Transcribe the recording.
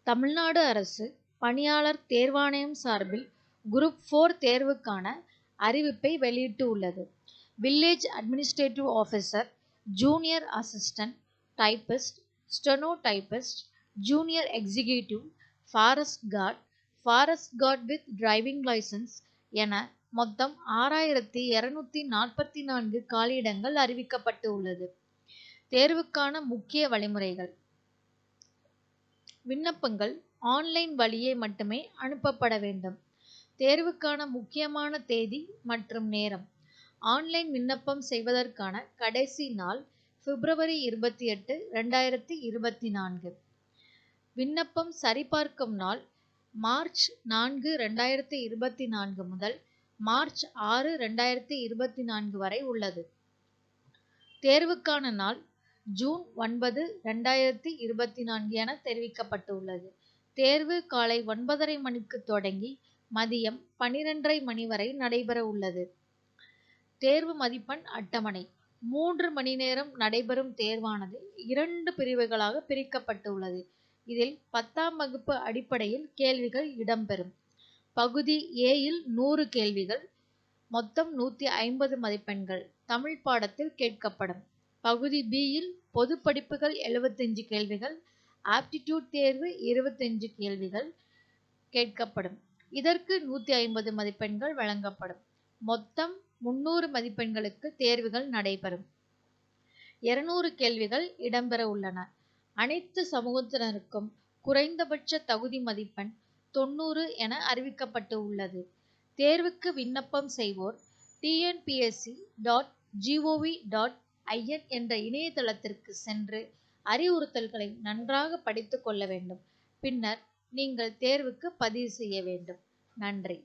தமிழ்நாடு அரசு பணியாளர் தேர்வாணையம் சார்பில் குரூப் 4 தேர்வுக்கான அறிவிப்பை வெளியிட்டு உள்ளது. Village administrative officer, junior assistant typist, steno typist, junior executive, forest guard with driving licence என மொத்தம் 6244 காலியிடங்கள் அறிவிக்கப்பட்டு உள்ளது. தேர்வுக்கான முக்கிய வழிமுறைகள். விண்ணப்பங்கள் ஆன்லைன் வழியே மட்டுமே அனுப்பப்பட வேண்டும். தேர்வுக்கான முக்கியமான தேதி மற்றும் நேரம். ஆன்லைன் விண்ணப்பம் செய்வதற்கான கடைசி நாள் February 28, 2024. விண்ணப்பம் சரிபார்க்கும் நாள் March 4, 2024 முதல் March 6, 2024 வரை உள்ளது. தேர்வுக்கான நாள் June 9, 2024 என தெரிவிக்கப்பட்டுள்ளது. தேர்வு காலை 9:30 மணிக்கு தொடங்கி மதியம் 12:30 மணி வரை நடைபெற உள்ளது. தேர்வு மதிப்பெண் அட்டவணை. 3 மணி நேரம் நடைபெறும் தேர்வானது 2 பிரிவுகளாக பிரிக்கப்பட்டுள்ளது. இதில் 10ஆம் வகுப்பு அடிப்படையில் கேள்விகள் இடம்பெறும். பகுதி A-யில் 100 கேள்விகள், மொத்தம் 150 மதிப்பெண்கள் தமிழ் பாடத்தில் கேட்கப்படும். பகுதி B-யில் பொது படிப்புகள் 75 கேள்விகள், ஆப்டிடியூட் தேர்வு 25 கேள்விகள் கேட்கப்படும். இதற்கு 150 மதிப்பெண்கள் வழங்கப்படும். மொத்தம் 300 மதிப்பெண்களுக்கு தேர்வுகள் நடைபெறும். 200 கேள்விகள் இடம்பெற உள்ளன. அனைத்து சமூகத்தினருக்கும் குறைந்தபட்ச தகுதி மதிப்பெண் 90 என அறிவிக்கப்பட்டு உள்ளது. தேர்வுக்கு விண்ணப்பம் செய்வோர் tnpsc.gov.in என்ற இணையதளத்திற்கு சென்று அறிவுறுத்தல்களை நன்றாக படித்துக் கொள்ள வேண்டும். பின்னர் நீங்கள் தேர்வுக்கு பதிவு செய்ய வேண்டும். நன்றி.